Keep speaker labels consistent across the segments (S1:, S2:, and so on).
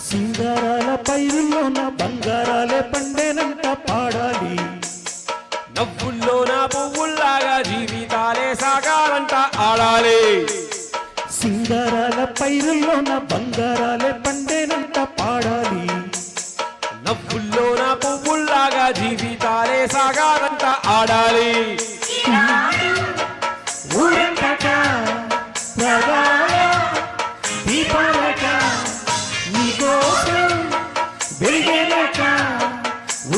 S1: సింగారాల పైరుల్లోన బంగారాలే పండేనంట పాడాలి.
S2: నవ్వుల్లోన పువ్వుల్లాగా జీవితాలే సాగాలంట ఆడాలి.
S1: సింగారాల పైరుల్లోన బంగారాలే పండేనంట పాడాలి.
S2: నవ్వుల్లోన పువ్వుల్లాగా జీవితాలే సాగాలంట ఆడాలి.
S1: ఊరంతట రాగాల దీపాలట నీకోసం వెలిగేనట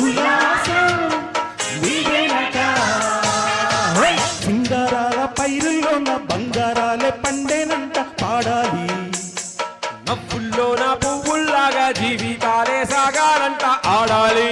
S1: ఉల్లాసం నీవేనట. సింగారాల పైరుల్లోన బంగారాలే పండేనంట పాడాలి.
S2: నవ్వుల్లోన పువ్వుల్లాగా జీవితాలే సాగాలంట ఆడాలి.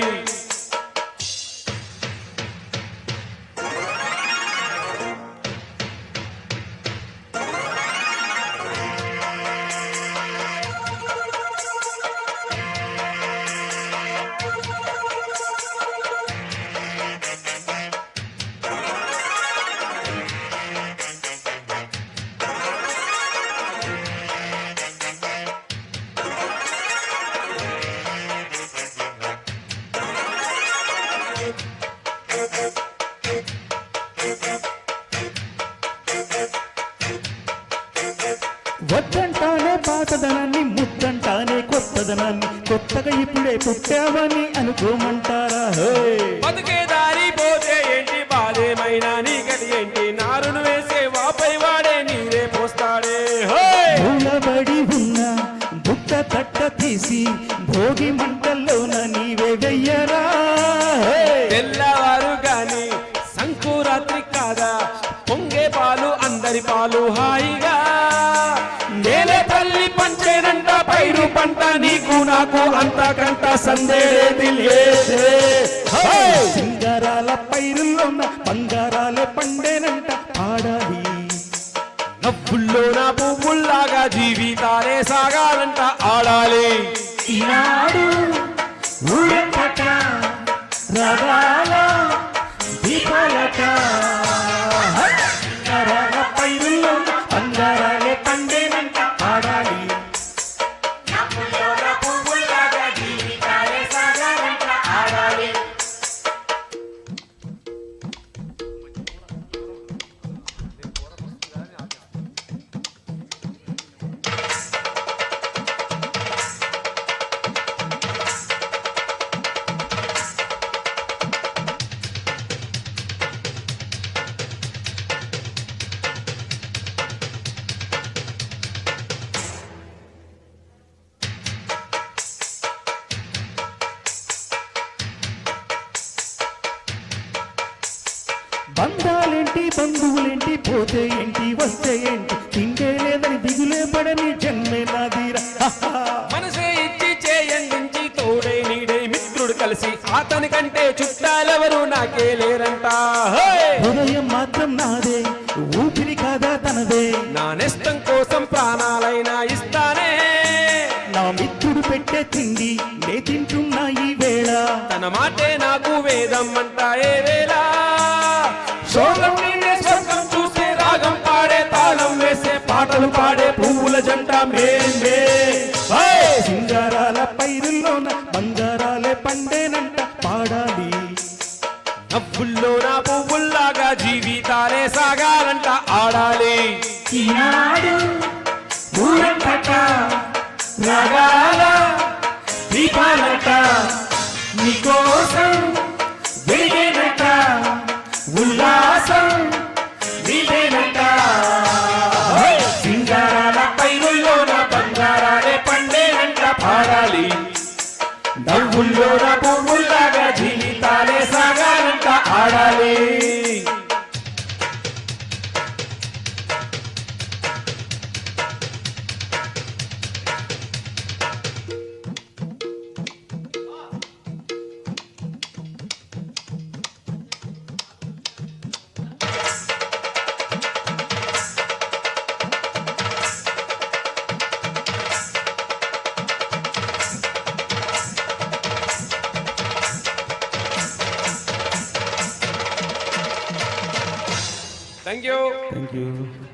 S1: వద్దంటానే పాతదనాన్ని ముద్దంటానే కొత్తదనాన్ని కొత్తగా ఇప్పుడే పుట్టామని అనుకోమంటారా?
S2: బతుకే దారి పోతే ఏంటి బాధేమైనా నీకది ఏంటి నారును వేసే వాపై వాడే నీరే పోస్తాడే.
S1: మూలబడి ఉన్న బుట్ట తట్ట తీసి భోగి మంటల్లోన నీవే వెయ్యరా.
S2: తెల్లవారు గాని సంకురాత్రి కాదా పొంగే పాలు అందరి పాలు హాయిగా నేలే తల్లి పంచేనంట పైరు పంట నీకు నాకు అంతకంట సందేహేది లేదే.
S1: సింగారాల పైరుల్లోన బంగారాలే పండేనంట ఆడాలి.
S2: నవ్వుల్లోన పువ్వుల్లాగా జీవితాలే సాగాలంట ఆడాలి.
S1: ఈనాడు ఊరంతట రాగాల దీపాలట సింగారాల పైరుల్లోన బంగారాలే పండేనంట ఆడాలి.
S2: నవ్వుల్లోన పువ్వుల్లాగా జీవితాలే సాగాలంట ఆడాలి.
S1: బంధాలేంటి బంధువులేంటి పోతే ఏంటి వస్తే ఏంటి తిండే లేదని దిగులే పడని జన్మే నాదిరా.
S2: మనసే ఇచ్చి చేయందించి తోడై నీడై మిత్రుడు కలిసి అతని కంటే చుట్టాలెవరు నాకే లేరంట.
S1: హృదయం మాత్రం నాదే ఊపిరి కాదా తనదే.
S2: నా నెస్తం కోసం ప్రాణాలైనా ఇస్తానే.
S1: నా మిత్రుడు పెట్టే తిండి నే తింటున్నా ఈ వేళ.
S2: తన మాటే నాకు వేదం అంట ఏ వేళ. శోకం నీడే స్వర్గం చూసే రాగం పాడే తాళం వేసే పాటలు పాడే పువ్వుల జంట మేమే.
S1: సింగారాల పైరుల్లోన బంగారాలే పండేనంట పాడాలి.
S2: నవ్వుల్లోన పువ్వుల్లాగా జీవితాలే సాగాలంట ఆడాలి.
S1: ఈనాడు ఊరంతట రాగాల దీపాలట నీకోసం వెలిగేనట ఉల్లాసం నీవేనట.
S2: సింగారాల పైరుల్లోన బంగారాలే పండేనంట పాడాలి. నవ్వుల్లోన పువ్వుల్లాగా జీవితాలే సాగాలంట ఆడాలి. Thank you.
S1: Thank you.